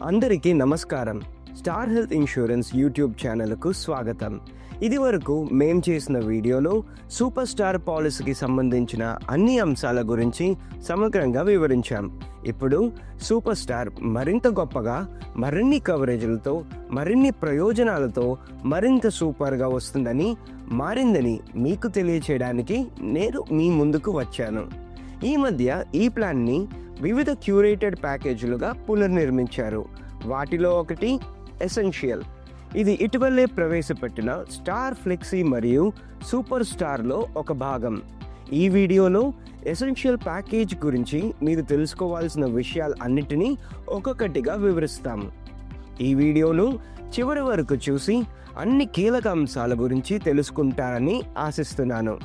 అందరికీ నమస్కారం. Star health insurance YouTube ఛానల్కు స్వాగతం. ఇదివరకు మేం చేసిన వీడియోలో సూపర్ స్టార్ పాలసీకి సంబంధించిన అన్ని అంశాల గురించి సమగ్రంగా వివరించాం. ఇప్పుడు సూపర్ స్టార్ మరింత గొప్పగా, మరిన్ని కవరేజీలతో, మరిన్ని ప్రయోజనాలతో మరింత సూపర్గా మారిందని మీకు తెలియచేయడానికి నేను మీ ముందుకు వచ్చాను. ఈ మధ్య ఈ ప్లాన్ని వివిధ క్యూరేటెడ్ ప్యాకేజీలుగా పునర్నిర్మించారు. వాటిలో ఒకటి ఎసెన్షియల్. ఇది ఇటీవలే ప్రవేశపెట్టిన స్టార్ ఫ్లెక్సీ మరియు సూపర్ స్టార్లో ఒక భాగం. ఈ వీడియోలో ఎసెన్షియల్ ప్యాకేజ్ గురించి మీరు తెలుసుకోవాల్సిన విషయాలు అన్నిటినీ ఒక్కొక్కటిగా వివరిస్తాము. ఈ వీడియోను చివరి వరకు చూసి అన్ని కీలక అంశాల గురించి తెలుసుకుంటారని ఆశిస్తున్నాను.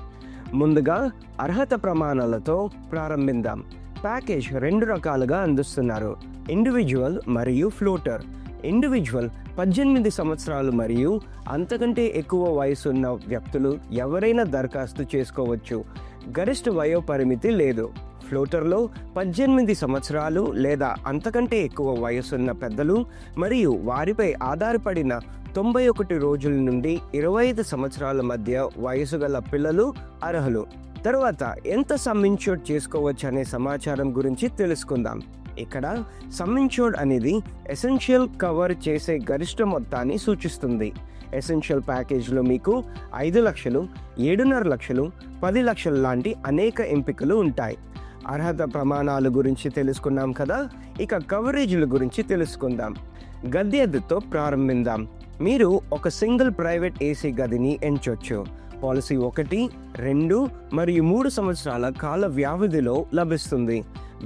ముందుగా అర్హత ప్రమాణాలతో ప్రారంభిద్దాం. ప్యాకేజ్ 2 రకాలుగా అందిస్తున్నారు: ఇండివిజువల్ మరియు ఫ్లోటర్. ఇండివిజువల్ 18 సంవత్సరాలు మరియు అంతకంటే ఎక్కువ వయసున్న వ్యక్తులు ఎవరైనా దరఖాస్తు చేసుకోవచ్చు. గరిష్ట వయో పరిమితి లేదు. ఫ్లోటర్లో 18 సంవత్సరాలు లేదా అంతకంటే ఎక్కువ వయసున్న పెద్దలు మరియు వారిపై ఆధారపడిన 91 రోజుల నుండి 25 సంవత్సరాల మధ్య వయసు గల పిల్లలు అర్హులు. తరువాత ఎంత సమ్ ఇన్ష్యూర్డ్ చేసుకోవచ్చు అనే సమాచారం గురించి తెలుసుకుందాం. ఇక్కడ సమ్ ఇన్ష్యూర్డ్ అనేది ఎసెన్షియల్ కవర్ చేసే గరిష్ట మొత్తాన్ని సూచిస్తుంది. ఎసెన్షియల్ ప్యాకేజ్లో మీకు 5 లక్షలు, 7.5 లక్షలు, 10 లక్షలు లాంటి అనేక ఎంపికలు ఉంటాయి. అర్హత ప్రమాణాల గురించి తెలుసుకున్నాం కదా, ఇక కవరేజీల గురించి తెలుసుకుందాం. గది ఎద్దుతో ప్రారంభిద్దాం. మీరు ఒక సింగిల్ ప్రైవేట్ ఏసీ గదిని ఎంచొచ్చు. పాలసీ 1, 2 మరియు 3 సంవత్సరాల కాల వ్యవధిలో లభిస్తుంది.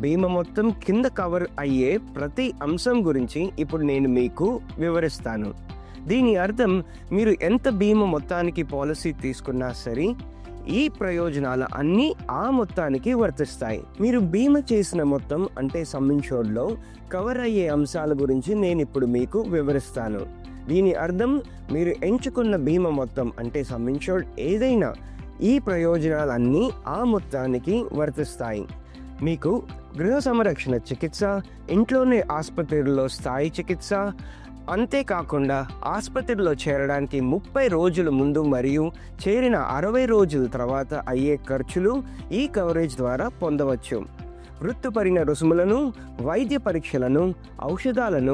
బీమా మొత్తం కింద కవర్ అయ్యే ప్రతి అంశం గురించి ఇప్పుడు నేను మీకు వివరిస్తాను. దీని అర్థం మీరు ఎంత బీమా మొత్తానికి పాలసీ తీసుకున్నా సరే, ఈ ప్రయోజనాలు అన్నీ ఆ మొత్తానికి వర్తిస్తాయి. మీరు బీమా చేసిన మొత్తం అంటే సమ్ ఇన్ష్యూర్డ్లో కవర్ అయ్యే అంశాల గురించి నేను ఇప్పుడు మీకు వివరిస్తాను. దీని అర్థం మీరు ఎంచుకున్న బీమా మొత్తం అంటే సమ్ ఇన్ష్యూర్డ్ ఏదైనా, ఈ ప్రయోజనాలన్నీ ఆ మొత్తానికి వర్తిస్తాయి. మీకు గృహ సంరక్షణ చికిత్స, ఇంట్లోనే ఆసుపత్రిలో స్థాయి చికిత్స, అంతేకాకుండా ఆసుపత్రిలో చేరడానికి 30 రోజుల ముందు మరియు చేరిన 60 రోజుల తర్వాత అయ్యే ఖర్చులు ఈ కవరేజ్ ద్వారా పొందవచ్చు. వృత్తిపరిణ రుసుములను, వైద్య పరీక్షలను, ఔషధాలను,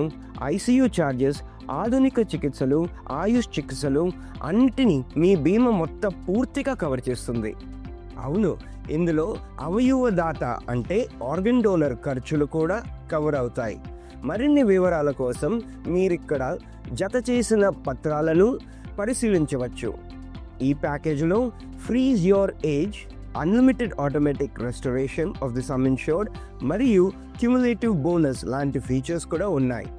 ఐసీయూ ఛార్జెస్, ఆధునిక చికిత్సలు, ఆయుష్ చికిత్సలు అన్నిటినీ మీ బీమా మొత్తం పూర్తిగా కవర్ చేస్తుంది. అవును, ఇందులో అవయవదాత అంటే ఆర్గన్ డోనర్ ఖర్చులు కూడా కవర్ అవుతాయి. మరిన్ని వివరాల కోసం మీరిక్కడ జత చేసిన పత్రాలను పరిశీలించవచ్చు. ఈ ప్యాకేజీలో freeze your age, unlimited automatic restoration of the some insured మరియు క్యుములేటివ్ బోనస్ లాంటి ఫీచర్స్ కూడా ఉన్నాయి.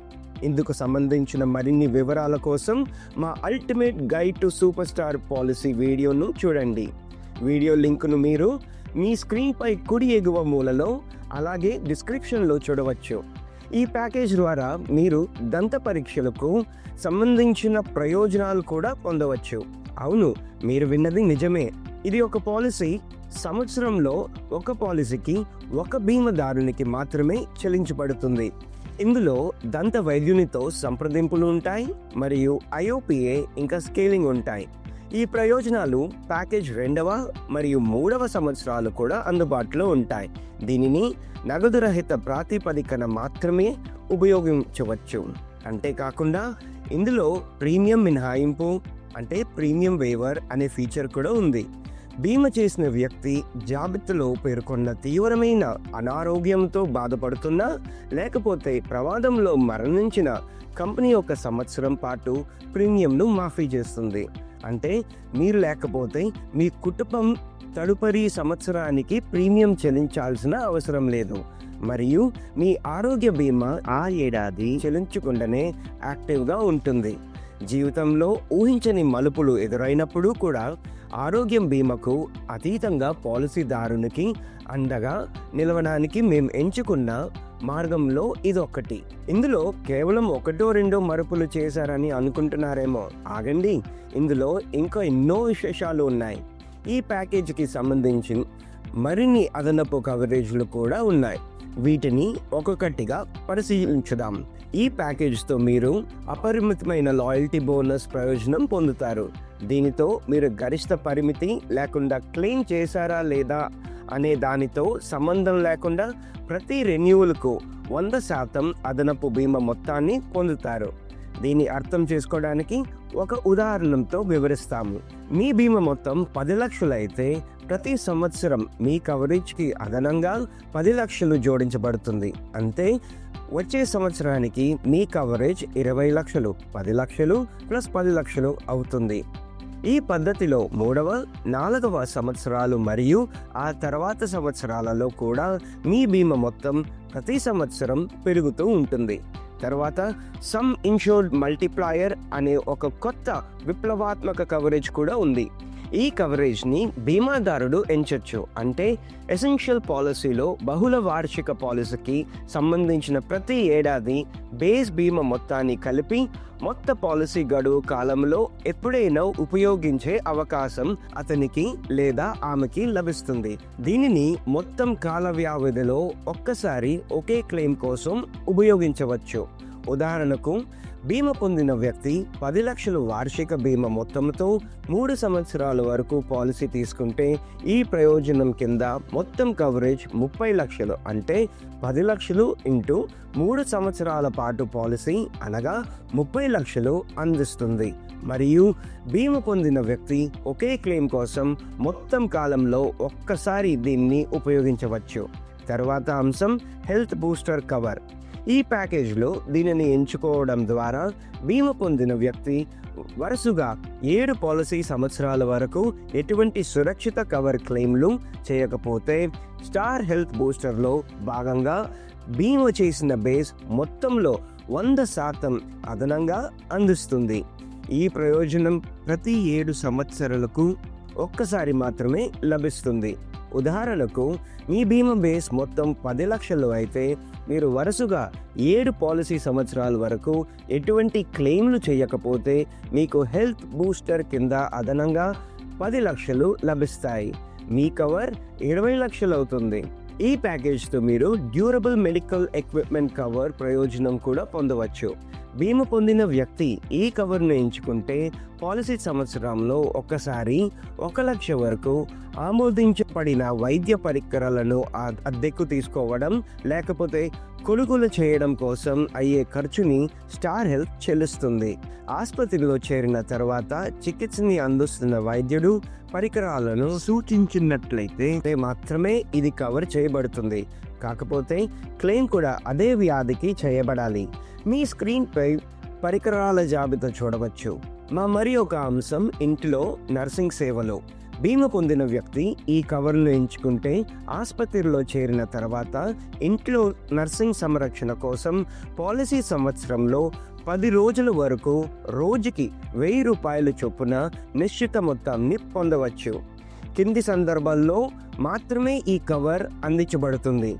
ఇందుకు సంబంధించిన మరిన్ని వివరాల కోసం మా ultimate guide to super star policy వీడియోను చూడండి. వీడియో లింకును మీరు మీ స్క్రీన్పై కుడి ఎగువ మూలలో అలాగే డిస్క్రిప్షన్లో చూడవచ్చు. ఈ ప్యాకేజ్ ద్వారా మీరు దంత పరీక్షలకు సంబంధించిన ప్రయోజనాలు కూడా పొందవచ్చు. అవును, మీరు విన్నది నిజమే. ఇది ఒక పాలసీ. సంవత్సరంలో ఒక పాలసీకి ఒక బీమాదారునికి మాత్రమే చెల్లించబడుతుంది. ఇందులో దంత వైద్యునితో సంప్రదింపులు ఉంటాయి మరియు ఐఓపిఏ ఇంకా స్కేలింగ్ ఉంటాయి. ఈ ప్రయోజనాలు ప్యాకేజ్ 2వ మరియు 3వ సంవత్సరాలు కూడా అందుబాటులో ఉంటాయి. దీనిని నగదు రహిత ప్రాతిపదికన మాత్రమే ఉపయోగించవచ్చు. అంతేకాకుండా ఇందులో ప్రీమియం మినహాయింపు అంటే ప్రీమియం వేవర్ అనే ఫీచర్ కూడా ఉంది. బీమా చేసిన వ్యక్తి జాబితాలో పేర్కొన్న తీవ్రమైన అనారోగ్యంతో బాధపడుతున్నా లేకపోతే ప్రమాదంలో మరణించిన కంపెనీ 1 సంవత్సరం పాటు ప్రీమియంను మాఫీ చేస్తుంది. అంటే మీరు లేకపోతే మీ కుటుంబం తదుపరి సంవత్సరానికి ప్రీమియం చెల్లించాల్సిన అవసరం లేదు. మరియు మీ ఆరోగ్య బీమా ఆ ఏడాది చెల్లించకుండానే యాక్టివ్గా ఉంటుంది. జీవితంలో ఊహించని మలుపులు ఎదురైనప్పుడు కూడా ఆరోగ్యం బీమాకు అతీతంగా పాలసీదారునికి అండగా నిలవడానికి మేము ఎంచుకున్న మార్గంలో ఇదొక్కటి. ఇందులో కేవలం 1-2 మరుపులు చేశారని అనుకుంటున్నారేమో, ఆగండి, ఇందులో ఇంకా ఎన్నో విశేషాలు ఉన్నాయి. ఈ ప్యాకేజీకి సంబంధించి మరిన్ని అదనపు కవరేజ్లు కూడా ఉన్నాయి. వీటిని ఒక్కొక్కటిగా పరిశీలించుదాం. ఈ ప్యాకేజ్తో మీరు అపరిమితమైన లాయల్టీ బోనస్ ప్రయోజనం పొందుతారు. దీనితో మీరు గరిష్ట పరిమితి లేకుండా క్లెయిమ్ చేశారా లేదా అనే దానితో సంబంధం లేకుండా ప్రతి రెన్యూవల్కు 100% అదనపు బీమా మొత్తాన్ని పొందుతారు. దీన్ని అర్థం చేసుకోవడానికి ఒక ఉదాహరణతో వివరిస్తాము. మీ బీమా మొత్తం 10 లక్షలు అయితే ప్రతి సంవత్సరం మీ కవరేజ్కి అదనంగా 10 లక్షలు జోడించబడుతుంది. అంతే, వచ్చే సంవత్సరానికి మీ కవరేజ్ 20 లక్షలు, 10 లక్షలు ప్లస్ 10 లక్షలు అవుతుంది. ఈ పద్ధతిలో 3వ, 4వ సంవత్సరాలు మరియు ఆ తర్వాత సంవత్సరాలలో కూడా మీ బీమా మొత్తం ప్రతి సంవత్సరం పెరుగుతూ ఉంటుంది. తర్వాత సమ్ ఇన్షూర్డ్ మల్టిప్లయర్ అనే ఒక కొత్త విప్లవాత్మక కవరేజ్ కూడా ఉంది. ఈ కవరేజ్ని బీమాదారుడు ఎంచొచ్చు. అంటే ఎసెన్షియల్ పాలసీలో బహుళ వార్షిక పాలసీకి సంబంధించిన ప్రతి ఏడాది బేస్ బీమా మొత్తాన్ని కలిపి మొత్త పాలసీ గడువు కాలంలో ఎప్పుడైనా ఉపయోగించే అవకాశం అతనికి లేదా ఆమెకి లభిస్తుంది. దీనిని మొత్తం కాల వ్యవధిలో ఒక్కసారి ఒకే క్లెయిమ్ కోసం ఉపయోగించవచ్చు. ఉదాహరణకు, బీమా పొందిన వ్యక్తి 10 లక్షలు వార్షిక బీమా మొత్తంతో 3 సంవత్సరాల వరకు పాలసీ తీసుకుంటే ఈ ప్రయోజనం కింద మొత్తం కవరేజ్ 30 లక్షలు, అంటే 10 లక్షలు ఇంటూ 3 సంవత్సరాల పాటు పాలసీ అనగా 30 లక్షలు అందిస్తుంది. మరియు బీమా పొందిన వ్యక్తి ఒకే క్లెయిమ్ కోసం మొత్తం కాలంలో ఒక్కసారి దీన్ని ఉపయోగించవచ్చు. తర్వాత అంశం హెల్త్ బూస్టర్ కవర్. ఈ ప్యాకేజ్లో దీనిని ఎంచుకోవడం ద్వారా బీమా పొందిన వ్యక్తి వరుసగా 7 పాలసీ సంవత్సరాల వరకు ఎటువంటి సురక్షిత కవర్ క్లెయిమ్లు చేయకపోతే స్టార్ హెల్త్ బూస్టర్లో భాగంగా బీమా చేసిన బేస్ మొత్తంలో 100% అదనంగా అందిస్తుంది. ఈ ప్రయోజనం ప్రతి 7 సంవత్సరాలకు ఒక్కసారి మాత్రమే లభిస్తుంది. ఉదాహరణకు, మీ బీమా బేస్ మొత్తం 10 లక్షలు అయితే మీరు వరుసగా 7 పాలసీ సంవత్సరాల వరకు ఎటువంటి క్లెయిమ్లు చేయకపోతే మీకు హెల్త్ బూస్టర్ కింద అదనంగా 10 లక్షలు లభిస్తాయి. మీ కవర్ 20 లక్షలు అవుతుంది. ఈ ప్యాకేజ్తో మీరు డ్యూరబుల్ మెడికల్ ఎక్విప్మెంట్ కవర్ ప్రయోజనం కూడా పొందవచ్చు. బీమా పొందిన వ్యక్తి ఈ కవర్ను ఎంచుకుంటే పాలసీ సంవత్సరంలో ఒక్కసారి 1 లక్ష వరకు ఆమోదించబడిన వైద్య పరికరాలను అద్దెకు తీసుకోవడం లేకపోతే కొనుగోలు చేయడం కోసం అయ్యే ఖర్చుని స్టార్ హెల్త్ చెల్లిస్తుంది. ఆసుపత్రిలో చేరిన తర్వాత చికిత్సని అందిస్తున్న వైద్యుడు పరికరాలను సూచించినట్లయితే మాత్రమే ఇది కవర్ చేయబడుతుంది. కాకపోతే క్లెయిమ్ కూడా అదే వ్యాధికి చేయబడాలి. మీ స్క్రీన్పై పరికరాల జాబితా చూడవచ్చు. మరి ఒక అంశం ఇంటిలో నర్సింగ్ సేవలు. బీమా పొందిన వ్యక్తి ఈ కవర్ను ఎంచుకుంటే ఆసుపత్రిలో చేరిన తర్వాత ఇంట్లో నర్సింగ్ సంరక్షణ కోసం పాలసీ సంవత్సరంలో 10 రోజుల వరకు రోజుకి 1000 రూపాయల చొప్పున నిశ్చిత మొత్తాన్ని పొందవచ్చు. కింది సందర్భాల్లో మాత్రమే ఈ కవర్ అందించబడుతుంది.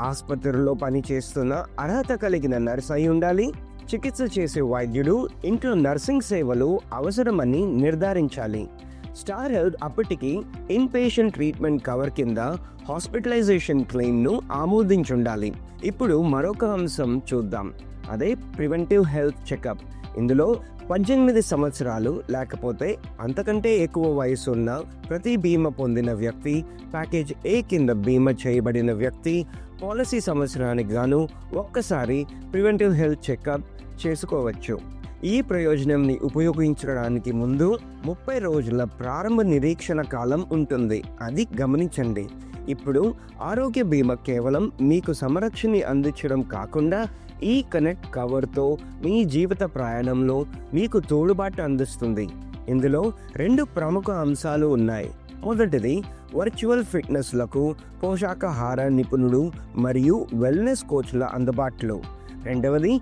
ఆసుపత్రిలో పనిచేస్తున్న అర్హత కలిగిన నర్స్ అయి ఉండాలి. చికిత్స చేసే వైద్యుడు ఇంట్లో నర్సింగ్ సేవలు అవసరమని నిర్ధారించాలి. స్టార్ హెల్త్ అప్పటికి ఇన్ పేషెంట్ ట్రీట్మెంట్ కవర్ కింద హాస్పిటలైజేషన్ క్లెయిమ్ను ఆమోదించుండాలి. ఇప్పుడు మరొక అంశం చూద్దాం. అదే ప్రివెంటివ్ హెల్త్ చెకప్. ఇందులో 18 సంవత్సరాలు లేకపోతే అంతకంటే ఎక్కువ వయసు ఉన్న ప్రతి బీమా పొందిన వ్యక్తి, ప్యాకేజ్ ఏ కింద బీమా చేయబడిన వ్యక్తి పాలసీ సంవత్సరానికి గాను ఒక్కసారి ప్రివెంటివ్ హెల్త్ చెకప్ చేసుకోవచ్చు. ఈ ప్రయోజనాన్ని ఉపయోగించడానికి ముందు 30 రోజుల ప్రారంభ నిరీక్షణ కాలం ఉంటుంది. అది గమనించండి. ఇప్పుడు ఆరోగ్య బీమా కేవలం మీకు సంరక్షణ అందించడం కాకుండా ఈ కనెక్ట్ కవర్తో మీ జీవిత ప్రయాణంలో మీకు తోడుబాటు అందిస్తుంది. ఇందులో 2 ప్రముఖ అంశాలు ఉన్నాయి. మొదటిది వర్చువల్ ఫిట్నెస్లకు పోషకాహార నిపుణుడు మరియు వెల్నెస్ కోచ్ల అందుబాటులో. రెండవది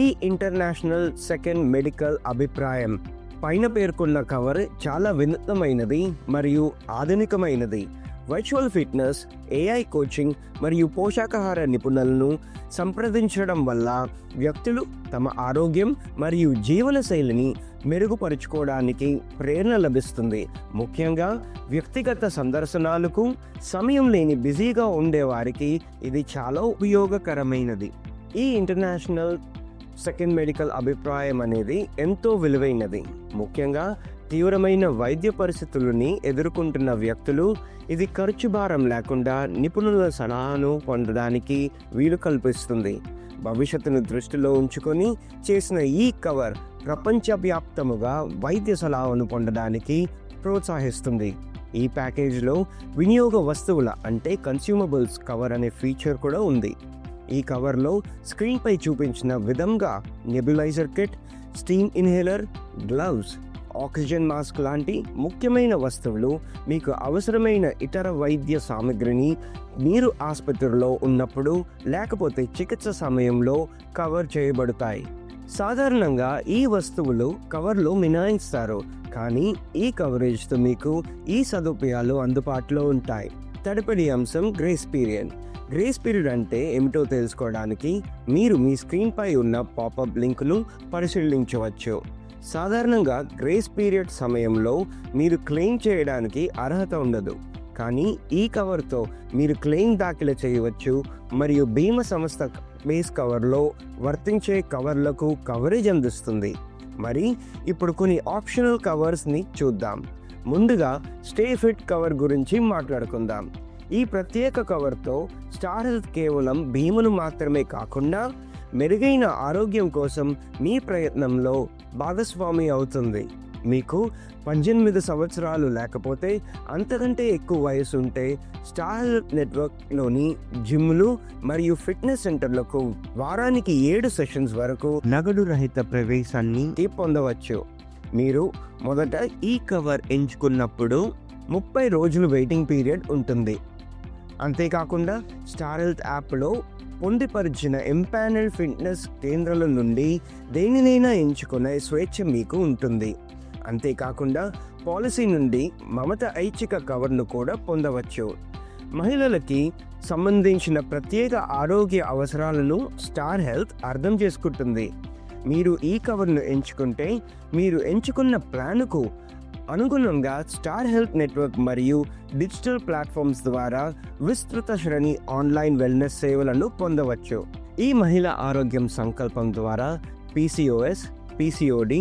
ఈ ఇంటర్నేషనల్ సెకండ్ మెడికల్ అభిప్రాయం. పైన పేర్కొన్న కవర్ చాలా వినూత్నమైనది మరియు ఆధునికమైనది. వర్చువల్ ఫిట్నెస్, ఏఐ కోచింగ్ మరియు పోషకాహార నిపుణులను సంప్రదించడం వల్ల వ్యక్తులు తమ ఆరోగ్యం మరియు జీవనశైలిని మెరుగుపరుచుకోవడానికి ప్రేరణ లభిస్తుంది. ముఖ్యంగా వ్యక్తిగత సందర్శనాలకు సమయం లేని బిజీగా ఉండేవారికి ఇది చాలా ఉపయోగకరమైనది. ఈ ఇంటర్నేషనల్ సెకండ్ మెడికల్ అభిప్రాయం అనేది ఎంతో విలువైనది. ముఖ్యంగా తీవ్రమైన వైద్య పరిస్థితులని ఎదుర్కొంటున్న వ్యక్తులు ఇది ఖర్చు భారం లేకుండా నిపుణుల సలహాను పొందడానికి వీలు కల్పిస్తుంది. భవిష్యత్తును దృష్టిలో ఉంచుకొని చేసిన ఈ కవర్ ప్రపంచవ్యాప్తముగా వైద్య సలహాను పొందడానికి ప్రోత్సహిస్తుంది. ఈ ప్యాకేజ్లో వినియోగ వస్తువుల అంటే కన్స్యూమబుల్స్ కవర్ అనే ఫీచర్ కూడా ఉంది. ఈ కవర్లో స్క్రీన్పై చూపించిన విధంగా nebuliser kit, steam inhaler, gloves, oxygen mask లాంటి ముఖ్యమైన వస్తువులు మీకు అవసరమైన ఇతర వైద్య సామగ్రిని మీరు ఆసుపత్రిలో ఉన్నప్పుడు లేకపోతే చికిత్స సమయంలో కవర్ చేయబడతాయి. సాధారణంగా ఈ వస్తువులు కవర్లో మినహాయిస్తారు, కానీ ఈ కవరేజ్తో మీకు ఈ సదుపాయాలు అందుబాటులో ఉంటాయి. తదుపరి అంశం గ్రేస్ పీరియడ్. గ్రేస్ పీరియడ్ అంటే ఏమిటో తెలుసుకోవడానికి మీరు మీ స్క్రీన్పై ఉన్న పాపప్ లింకును పరిశీలించవచ్చు. సాధారణంగా గ్రేస్ పీరియడ్ సమయంలో మీరు క్లెయిమ్ చేయడానికి అర్హత ఉండదు, కానీ ఈ కవర్తో మీరు క్లెయిమ్ దాఖలు చేయవచ్చు మరియు బీమా సంస్థ బేస్ కవర్లో వర్తించే కవర్లకు కవరేజ్ అందిస్తుంది. మరి ఇప్పుడు కొన్ని ఆప్షనల్ కవర్స్ని చూద్దాం. ముందుగా స్టే ఫిట్ కవర్ గురించి మాట్లాడుకుందాం. ఈ ప్రత్యేక కవర్తో స్టార్ హెల్త్ కేవలం బీమాను మాత్రమే కాకుండా మెరుగైన ఆరోగ్యం కోసం మీ ప్రయత్నంలో భాగస్వామి అవుతుంది. మీకు 18 సంవత్సరాలు లేకపోతే అంతకంటే ఎక్కువ వయసు ఉంటే స్టార్ హెల్త్ నెట్వర్క్లోని జిమ్లు మరియు ఫిట్నెస్ సెంటర్లకు వారానికి 7 సెషన్స్ వరకు నగదు రహిత ప్రవేశాన్ని పొందవచ్చు. మీరు మొదట ఈ కవర్ ఎంచుకున్నప్పుడు 30 రోజులు వెయిటింగ్ పీరియడ్ ఉంటుంది. అంతేకాకుండా స్టార్ హెల్త్ యాప్లో పొందుపరిచిన ఎంపానల్ ఫిట్నెస్ కేంద్రాల నుండి దేనినైనా ఎంచుకునే స్వేచ్ఛ మీకు ఉంటుంది. అంతేకాకుండా పాలసీ నుండి మమత ఐచ్ఛిక కవర్ను కూడా పొందవచ్చు. మహిళలకి సంబంధించిన ప్రత్యేక ఆరోగ్య అవసరాలను స్టార్ హెల్త్ అర్థం చేసుకుంటుంది. మీరు ఈ కవర్ను ఎంచుకుంటే మీరు ఎంచుకున్న ప్లాన్కు అనుగుణంగా స్టార్ హెల్త్ నెట్వర్క్ మరియు డిజిటల్ ప్లాట్ఫామ్స్ ద్వారా విస్తృత శ్రేణి ఆన్లైన్ వెల్నెస్ సేవలను పొందవచ్చు. ఈ మహిళా ఆరోగ్యం సంకల్పం ద్వారా PCOS, PCOD,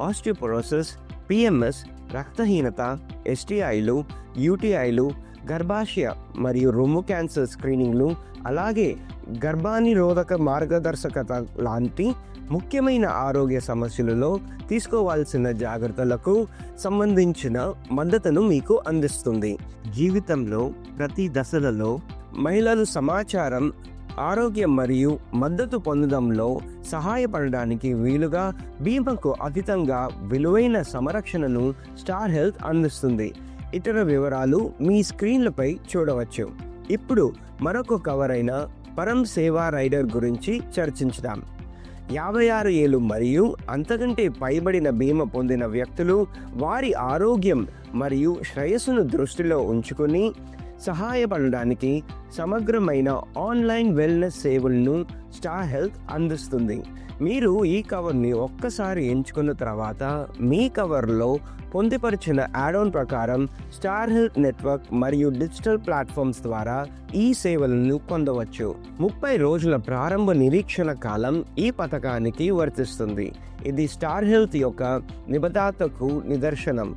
ఆస్టియోపోరోసిస్, PMS, రక్తహీనత, STIలు, UTIలు, గర్భాశయ మరియు రొమ్ము క్యాన్సర్ స్క్రీనింగ్లు, అలాగే గర్భనిరోధక మార్గదర్శకత లాంటి ముఖ్యమైన ఆరోగ్య సమస్యలలో తీసుకోవాల్సిన జాగ్రత్తలకు సంబంధించిన మద్దతును మీకు అందిస్తుంది. జీవితంలో ప్రతి దశలలో మహిళలు సమాచారం, ఆరోగ్యం మరియు మద్దతు పొందడంలో సహాయపడడానికి వీలుగా బీమాకు అతీతంగా విలువైన సంరక్షణను స్టార్ హెల్త్ అందిస్తుంది. ఇతర వివరాలు మీ స్క్రీన్లపై చూడవచ్చు. ఇప్పుడు మరొక కవర్ అయిన పరమ్ సేవా రైడర్ గురించి చర్చించుదాం. 56 ఏళ్ళు మరియు అంతకంటే పైబడిన బీమా పొందిన వ్యక్తులు వారి ఆరోగ్యం మరియు శ్రేయస్సును దృష్టిలో ఉంచుకొని సహాయపడడానికి సమగ్రమైన ఆన్లైన్ వెల్నెస్ సేవలను స్టార్ హెల్త్ అందిస్తుంది. మీరు ఈ కవర్ని ఒక్కసారి ఎంచుకున్న తర్వాత మీ కవర్లో పొందుపరిచిన యాడ్-ఆన్ ప్రకారం స్టార్ హెల్త్ నెట్వర్క్ మరియు డిజిటల్ ప్లాట్ఫామ్స్ ద్వారా ఈ సేవలను పొందవచ్చు. 30 రోజుల ప్రారంభ నిరీక్షణ కాలం ఈ పథకానికి వర్తిస్తుంది. ఇది స్టార్ హెల్త్ యొక్క నిబద్ధతకు నిదర్శనం.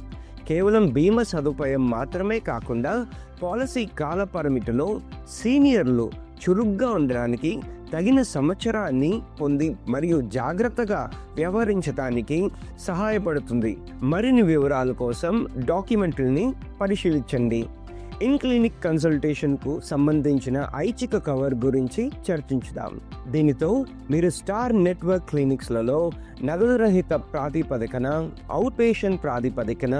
కేవలం బీమా సదుపాయం మాత్రమే కాకుండా పాలసీ కాల పరిమితిలో సీనియర్లు చురుగ్గా ఉండడానికి తగిన సంవత్సరాన్ని పొంది మరియు జాగ్రత్తగా వ్యవహరించడానికి సహాయపడుతుంది. మరిన్ని వివరాల కోసం డాక్యుమెంట్ని పరిశీలించండి. ఇన్ క్లినిక్ కన్సల్టేషన్కు సంబంధించిన ఐచ్ఛిక కవర్ గురించి చర్చించుదాం. దీనితో మీరు స్టార్ నెట్వర్క్ క్లినిక్స్లలో నగదు రహిత ప్రాతిపదికన, అవుట్ పేషెంట్ ప్రాతిపదికన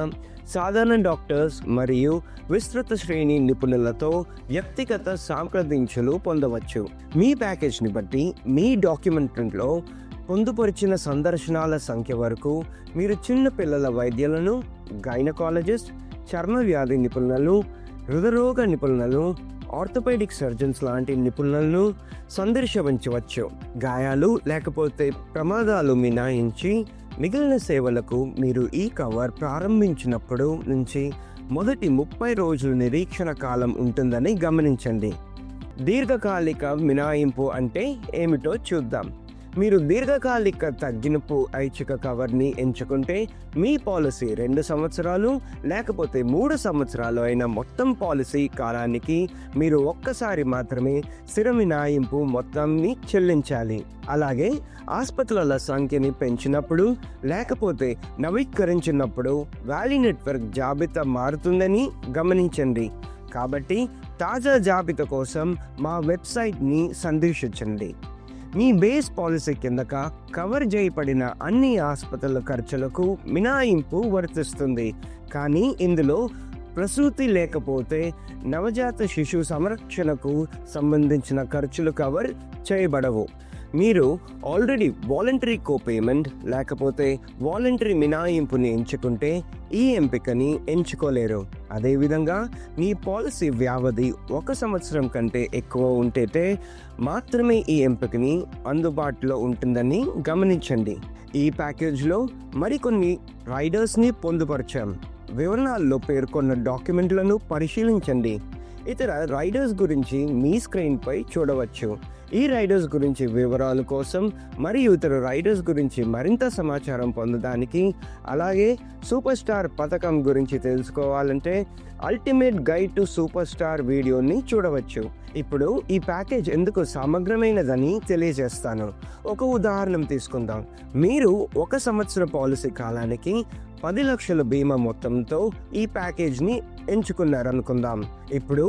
సాధారణ డాక్టర్స్ మరియు విస్తృత శ్రేణి నిపుణులతో వ్యక్తిగత సంప్రదింపులు పొందవచ్చు. మీ ప్యాకేజ్ని బట్టి మీ డాక్యుమెంట్లో పొందుపరిచిన సందర్శనాల సంఖ్య వరకు మీరు చిన్న పిల్లల వైద్యులను, గైనకాలజిస్ట్, చర్మ వ్యాధి నిపుణులను, హృదయరోగ నిపుణులను, ఆర్థోపెడిక్ సర్జన్స్ లాంటి నిపుణులను సందర్శించవచ్చు. గాయాలు లేకపోతే ప్రమాదాలు మినహాయించి మిగిలిన సేవలకు మీరు ఈ కవర్ ప్రారంభించినప్పుడు నుంచి మొదటి 30 రోజులు నిరీక్షణ కాలం ఉంటుందని గమనించండి. దీర్ఘకాలిక మినహాయింపు అంటే ఏమిటో చూద్దాం. మీరు దీర్ఘకాలిక తగ్గింపు ఐచ్ఛిక కవర్ని ఎంచుకుంటే మీ పాలసీ 2 సంవత్సరాలు లేకపోతే 3 సంవత్సరాలు అయిన మొత్తం పాలసీ కాలానికి మీరు ఒక్కసారి మాత్రమే స్థిర మినహాయింపు మొత్తాన్ని చెల్లించాలి. అలాగే ఆసుపత్రుల సంఖ్యని పెంచినప్పుడు లేకపోతే నవీకరించినప్పుడు వ్యాలీ నెట్వర్క్ జాబితా మారుతుందని గమనించండి. కాబట్టి తాజా జాబితా కోసం మా వెబ్సైట్ని సందర్శించండి. మీ బేస్ పాలసీ కిందక కవర్ చేయబడిన అన్ని ఆసుపత్రుల ఖర్చులకు మినహాయింపు వర్తిస్తుంది. కానీ ఇందులో ప్రసూతి లేకపోతే నవజాత శిశు సంరక్షణకు సంబంధించిన ఖర్చులు కవర్ చేయబడవు. మీరు ఆల్రెడీ వాలంటరీ కోపేమెంట్ లేకపోతే వాలంటరీ మినహాయింపుని ఎంచుకుంటే ఈ ఎంపికని ఎంచుకోలేరు. అదేవిధంగా మీ పాలసీ వ్యవధి 1 సంవత్సరం కంటే ఎక్కువ ఉంటే మాత్రమే ఈ ఎంపికని అందుబాటులో ఉంటుందని గమనించండి. ఈ ప్యాకేజ్లో మరికొన్ని రైడర్స్ని పొందుపరిచాం. వివరణాల్లో పేర్కొన్న డాక్యుమెంట్లను పరిశీలించండి. ఇతర రైడర్స్ గురించి మీ స్క్రీన్పై చూడవచ్చు. ఈ రైడర్స్ గురించి వివరాల కోసం మరియు ఇతర రైడర్స్ గురించి మరింత సమాచారం పొందడానికి, అలాగే సూపర్ స్టార్ పథకం గురించి తెలుసుకోవాలంటే ultimate guide to super star వీడియోని చూడవచ్చు. ఇప్పుడు ఈ ప్యాకేజ్ ఎందుకు సమగ్రమైనదని తెలియజేస్తాను. ఒక ఉదాహరణ తీసుకుందాం. మీరు 1 సంవత్సర పాలసీ కాలానికి 10 లక్షల బీమా మొత్తంతో ఈ ప్యాకేజ్ని ఎంచుకున్నారనుకుందాం. ఇప్పుడు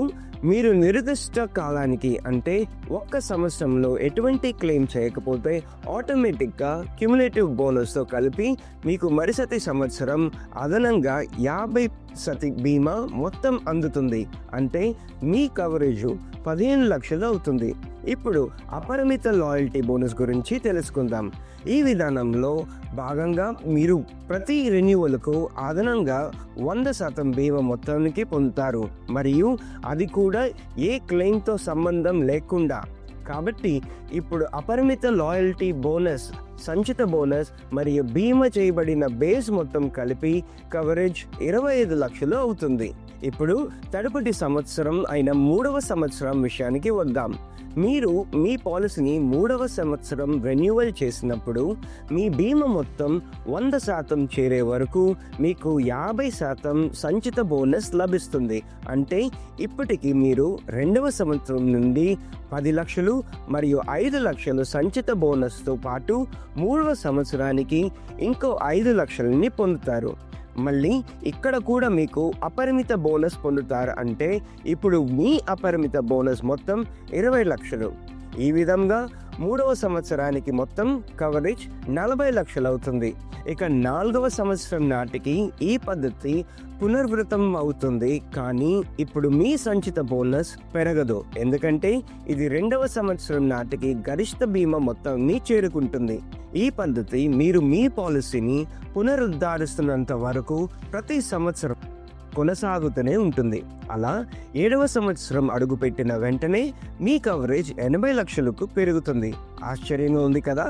మీరు నిర్దిష్ట కాలానికి అంటే 1 సంవత్సరంలో ఎటువంటి క్లెయిమ్ చేయకపోతే ఆటోమేటిక్గా క్యుములేటివ్ బోనస్తో కలిపి మీకు మరుసటి సంవత్సరం అదనంగా 50% బీమా మొత్తం అందుతుంది. అంటే మీ కవరేజ్ 15 లక్షలు అవుతుంది. ఇప్పుడు అపరిమిత లాయల్టీ బోనస్ గురించి తెలుసుకుందాం. ఈ విధానంలో భాగంగా మీరు ప్రతి రెన్యువల్కు అదనంగా 100% బీమా మొత్తానికి పొందుతారు, మరియు అది కూడా ఏ క్లెయిమ్తో సంబంధం లేకుండా. కాబట్టి ఇప్పుడు అపరిమిత లాయల్టీ బోనస్, సంచిత బోనస్ మరియు బీమా చేయబడిన బేస్ మొత్తం కలిపి కవరేజ్ 25 లక్షలు అవుతుంది. ఇప్పుడు తదుపరి సంవత్సరం అయిన 3వ సంవత్సరం విషయానికి వద్దాం. మీరు మీ పాలసీని 3వ సంవత్సరం రెన్యువల్ చేసినప్పుడు మీ బీమా మొత్తం 100% చేరే వరకు మీకు 50% సంచిత బోనస్ లభిస్తుంది. అంటే ఇప్పటికి మీరు 2వ సంవత్సరం నుండి 10 లక్షలు మరియు 5 లక్షలు సంచిత బోనస్తో పాటు 3వ సంవత్సరానికి ఇంకో 5 లక్షలని పొందుతారు. మళ్ళీ ఇక్కడ కూడా మీకు అపరిమిత బోనస్ పొందుతారు. అంటే ఇప్పుడు మీ అపరిమిత బోనస్ మొత్తం 20 లక్షలు. ఈ విధంగా 3వ సంవత్సరానికి మొత్తం కవరేజ్ 40 లక్షలు అవుతుంది. ఇక 4వ సంవత్సరం నాటికి ఈ పద్ధతి పునరావృతం అవుతుంది. కానీ ఇప్పుడు మీ సంచిత బోనస్ పెరగదు, ఎందుకంటే ఇది 2వ సంవత్సరం నాటికి గరిష్ట బీమా మొత్తాన్ని చేరుకుంటుంది. ఈ పద్ధతి మీరు మీ పాలసీని పునరుద్ధరిస్తున్నంత వరకు ప్రతి సంవత్సరం కొనసాగుతూనే ఉంటుంది. అలా 7వ సంవత్సరం అడుగుపెట్టిన వెంటనే మీ కవరేజ్ 80 లక్షలకు పెరుగుతుంది. ఆశ్చర్యంగా ఉంది కదా?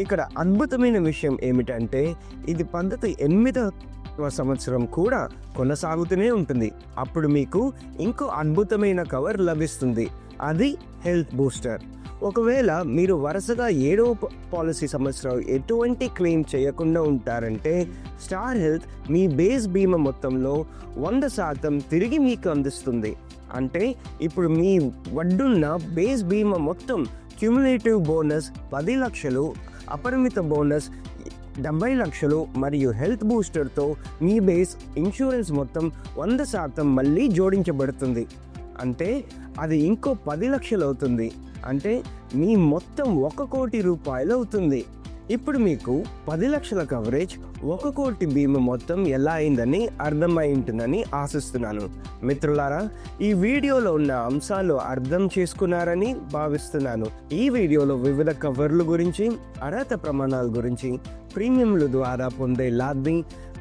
ఇక్కడ అద్భుతమైన విషయం ఏమిటంటే ఇది పద్ధతి 8వ సంవత్సరం కూడా కొనసాగుతూనే ఉంటుంది. అప్పుడు మీకు ఇంకో అద్భుతమైన కవర్ లభిస్తుంది. అది హెల్త్ బూస్టర్. ఒకవేళ మీరు వరుసగా 7వ పాలసీ సంవత్సరం ఎటువంటి క్లెయిమ్ చేయకుండా ఉంటారంటే స్టార్ హెల్త్ మీ బేస్ బీమా మొత్తంలో 100% తిరిగి మీకు అందిస్తుంది. అంటే ఇప్పుడు మీ వడ్డున్న బేస్ బీమా మొత్తం క్యుములేటివ్ బోనస్ 10 లక్షలు, అపరిమిత బోనస్ 70 లక్షలు మరియు హెల్త్ బూస్టర్తో మీ బేస్ ఇన్సూరెన్స్ మొత్తం 100% మళ్ళీ జోడించబడుతుంది. అంటే అది ఇంకో 10 లక్షలు అవుతుంది. అంటే మీ మొత్తం 1 కోటి రూపాయలు అవుతుంది. ఇప్పుడు మీకు 10 లక్షల కవరేజ్, 1 కోటి బీమా మొత్తం ఎలా అయిందని అర్థమై ఉంటుందని ఆశిస్తున్నాను. మిత్రులారా, ఈ వీడియోలో ఉన్న అంశాలు అర్థం చేసుకున్నారని భావిస్తున్నాను. ఈ వీడియోలో వివిధ కవర్ల గురించి, అర్హత ప్రమాణాల గురించి, ప్రీమియంల ద్వారా పొందే లాభం,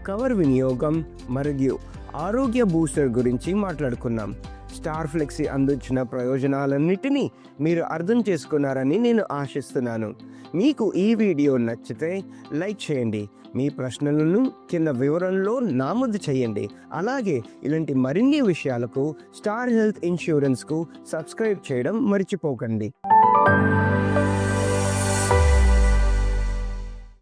కవర్ వినియోగం మరియు ఆరోగ్య బూస్టర్ గురించి మాట్లాడుకున్నాం. స్టార్ ఫ్లెక్సీ అందించిన ప్రయోజనాలన్నిటినీ మీరు అర్థం చేసుకున్నారని నేను ఆశిస్తున్నాను. మీకు ఈ వీడియో నచ్చితే లైక్ చేయండి, మీ ప్రశ్నలను కింద వివరంలో నమోదు చేయండి. అలాగే ఇలాంటి మరిన్ని విషయాలకు స్టార్ హెల్త్ ఇన్సూరెన్స్కు సబ్స్క్రైబ్ చేయడం మర్చిపోకండి.